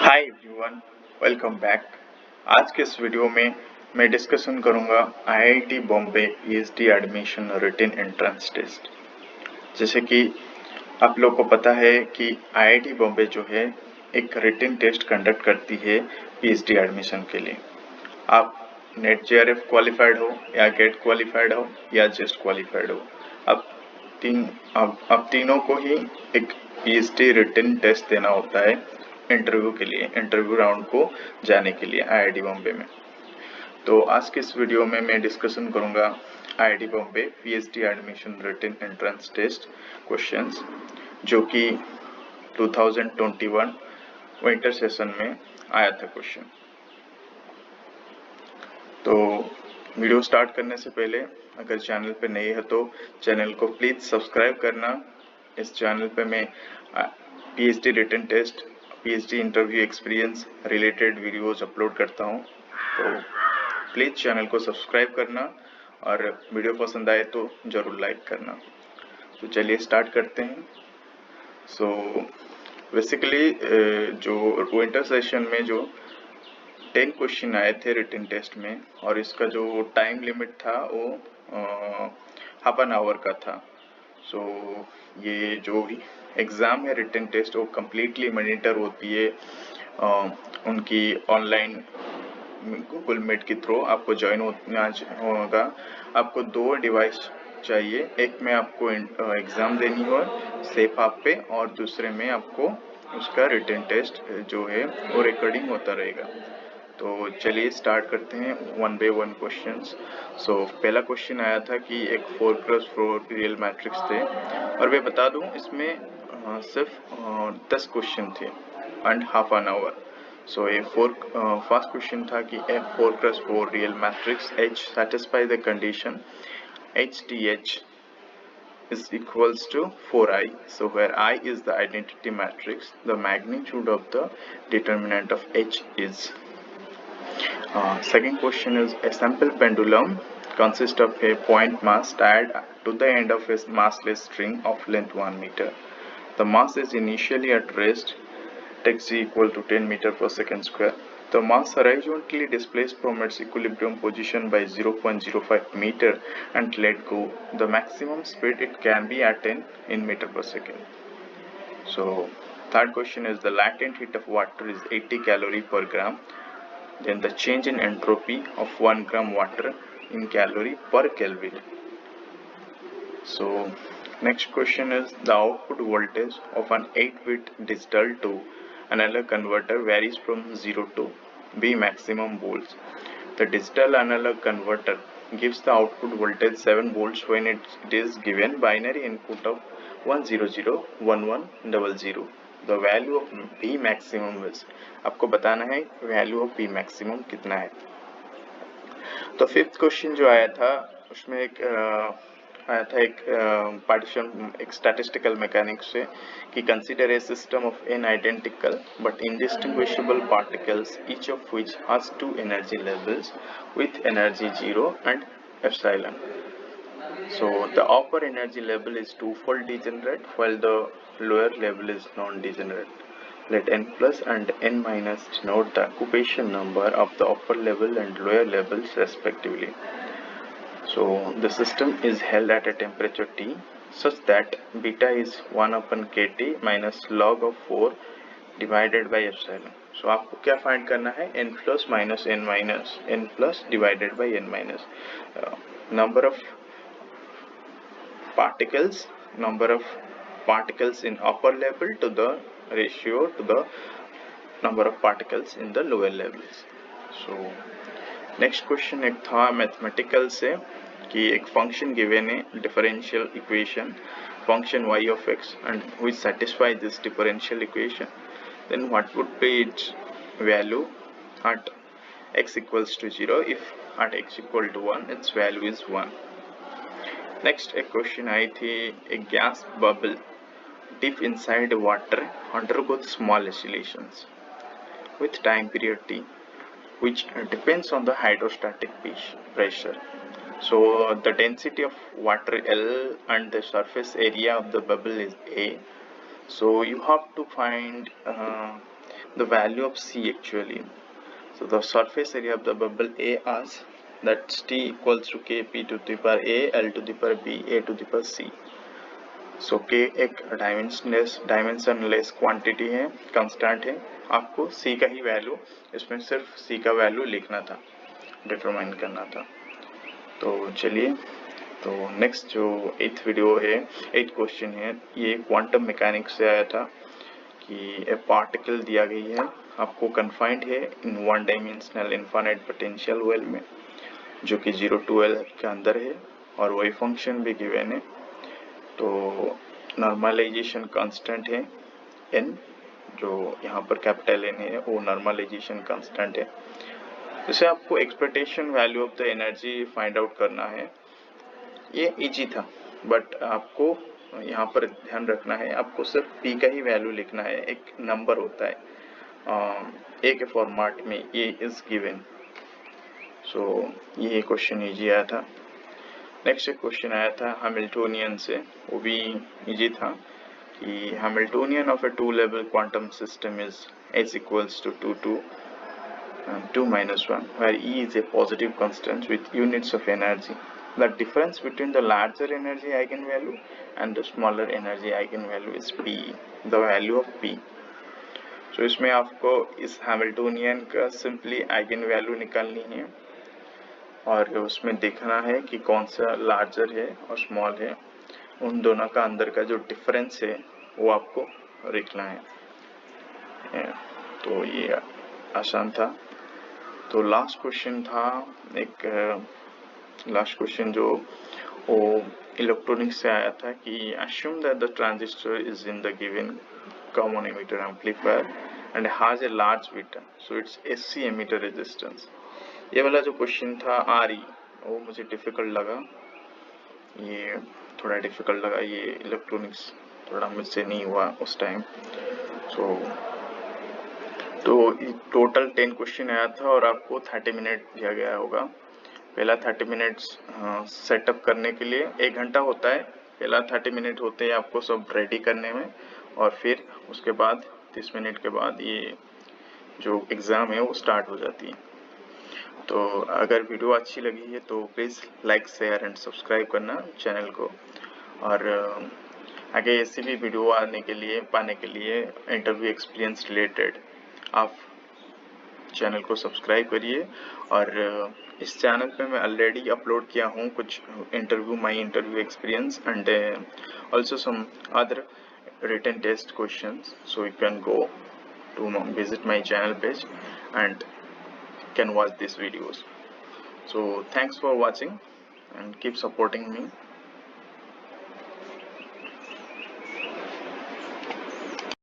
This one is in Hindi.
Hi everyone, welcome back. आज के इस वीडियो में मैं डिस्कशन करूंगा IIT Bombay PhD admission written entrance test. जैसे कि आप लोग को पता है कि आईआईटी बॉम्बे जो है एक रिटन टेस्ट कंडक्ट करती है पीएचडी एडमिशन के लिए। आप नेट जेआरएफ क्वालिफाइड हो या गेट क्वालिफाइड हो या जस्ट क्वालिफाइड हो, अब तीनों को ही एक पीएचडी रिटन टेस्ट देना होता है इंटरव्यू के लिए, इंटरव्यू राउंड को जाने के लिए आईआईटी बॉम्बे में। तो आज के इस वीडियो में मैं डिस्कशन करूंगा IIT Bombay PhD admission written entrance test questions, जो कि 2021 विंटर सेशन में आया था क्वेश्चन। तो वीडियो स्टार्ट करने से पहले अगर चैनल पे नए है तो चैनल को प्लीज सब्सक्राइब करना। इस चैनल पे मैं PhD written test, PhD interview experience related videos upload करता हूं, तो प्लीज चैनल को सब्सक्राइब करना और वीडियो पसंद आए तो जरूर लाइक करना। तो चलिए स्टार्ट करते हैं। सो बेसिकली जो विंटर सेशन में जो 10 क्वेश्चन आए थे रिटन टेस्ट में, और इसका जो टाइम लिमिट था वो हाफ एन आवर का था। सो ये जो भी एग्ज़ाम है रिटन टेस्ट वो कम्प्लीटली मॉनिटर होती है उनकी ऑनलाइन गूगल मीट के थ्रू आपको ज्वाइन होगा। आपको 2 डिवाइस चाहिए, एक में आपको एग्ज़ाम देनी हो सेफ ऐप पे, और दूसरे में आपको उसका रिटन टेस्ट जो है वो रिकॉर्डिंग होता रहेगा। तो चलिए स्टार्ट करते हैं 1 बाय 1 क्वेश्चंस। सो पहला क्वेश्चन आया था कि एक 4x4 रियल मैट्रिक्स थे, और मैं बता दूं इसमें सिर्फ 10 क्वेश्चन थे एंड हाफ एन आवर। सो ये फर्स्ट क्वेश्चन था कि ए 4x4 real matrix H satisfy the condition HTH is equals to 4i. So where I is the identity matrix, the magnitude of the determinant of H is. Second question is a simple pendulum consists of a point mass tied to the end of a massless string of length 1 meter. The mass is initially at rest, x equal to 10 meter per second square. The mass horizontally displaced from its equilibrium position by 0.05 meter and let go. The maximum speed it can be attained in meter per second. So third question is the latent heat of water is 80 calorie per gram. Then the change in entropy of 1 gram water in calorie per Kelvin. So next question is the output voltage of an 8-bit digital to analog converter varies from 0 to V maximum volts. The digital analog converter gives the output voltage 7 volts when it is given binary input of 1001100. The value of V maximum is, आपको बताना है वैल्यू ऑफ V maximum कितना है। तो फिफ्थ क्वेश्चन जो आया था उसमें आया था एक पार्टीशन, एक स्टैटिस्टिकल मैकेनिक्स से कि consider a system of n identical but indistinguishable particles each of which has 2 energy levels with energy 0 and epsilon. So the upper energy level is twofold degenerate while the lower level is non-degenerate. Let n plus and n minus denote the occupation number of the upper level and lower levels respectively. So the system is held at a temperature T such that beta is 1 upon kT minus log of 4 divided by epsilon. So आपको क्या फाइंड करना है, n plus minus n plus divided by n minus number of particles in upper level to the ratio to the number of particles in the lower levels. So next question एक था मैथमेटिकल से कि एक फंक्शन गिवन है differential equation function y of x and which satisfy this differential equation, then what would be its value at x equals to 0 if at x equal to 1 its value is 1. Next a question आई थी a gas bubble deep inside water undergoes small oscillations with time period t which depends on the hydrostatic pressure. So the density of water L and the surface area of the bubble is A. So you have to find the value of C actually. So the surface area of the bubble A as that's T equals to Kp to the power A, L to the power B, A to the power C. So K एक डायमेंशनलेस क्वांटिटी है, कांस्टेंट है, आपको C का ही वैल्यू, इसमें सिर्फ C का वैल्यू लिखना था, डिटरमाइन करना था। तो चलिए, तो नेक्स्ट जो 8th वीडियो है, 8th क्वेश्चन है, ये क्वांटम मैकेनिक्स से आया था कि ए पार्टिकल दिया गई है, आपको कन्फाइंड है in one dimensional infinite potential well में, जो कि 0 to L के अंदर है, और वही फंक्शन भी गिवन है। तो नॉर्मलाइजेशन कांस्टेंट है n, जो यहाँ पर कैपिटल N है, वो नॉर्मलाइजेशन कांस्टेंट है। जैसे आपको expectation value of the energy find out करना है, ये इजी था, बट आपको यहाँ पर ध्यान रखना है, आपको सिर्फ P का ही वैल्यू लिखना है, एक नंबर होता है ए के फॉर्मेट में, ए इज गिवन। सो ये क्वेश्चन इजी आया था। नेक्स्ट एक क्वेश्चन आया था हैमिल्टोनियन से, वो भी इजी था कि Hamiltonian of a two level quantum system is h equals to 2 to 2 minus 1, where E is a positive constant with units of energy. The difference between the larger energy eigenvalue and the smaller energy eigenvalue is P, the value of P. So इसमें आपको इस हैमिल्टोनियन का सिंपली आइगन निकालनी है, और उसमें देखना है कि कौन सा लार्जर है और स्मॉल है, उन दोनों का अंदर का जो डिफरेंस है वो आपको लिखना है। तो ये आसान था। तो लास्ट क्वेश्चन था, एक लास्ट क्वेश्चन जो वो इलेक्ट्रॉनिक्स से आया था कि assume that the transistor is in the given common emitter amplifier and has a large beta, so it's SC emitter resistance। ये वाला जो क्वेश्चन था RE, वो मुझे डिफिकल्ट लगा, ये थोड़ा डिफिकल्ट लगा, ये इलेक्ट्रॉनिक्स थोड़ा मुझसे नहीं हुआ उस टाइम। तो टोटल 10 क्वेश्चन आया था और आपको 30 मिनट दिया गया होगा। पहला 30 मिनट्स सेटअप करने के लिए 1 घंटा होता है, पहला 30 मिनट होते हैं आपको सब रेडी करने में, और फिर उसके बाद 30 मिनट के बाद ये जो एग्ज़ाम है वो स्टार्ट हो जाती है। तो अगर वीडियो अच्छी लगी है तो please like, share and subscribe करना चैनल को, और आगे ऐसी भी वीडियो पाने के लिए इंटरव्यू एक्सपीरियंस रिलेटेड आप चैनल को सब्सक्राइब करिए। और इस चैनल पे मैं ऑलरेडी अपलोड किया हूँ कुछ my interview experience and also some other written test questions, so you can go to visit my channel page and can watch these videos. So thanks for watching and keep supporting me.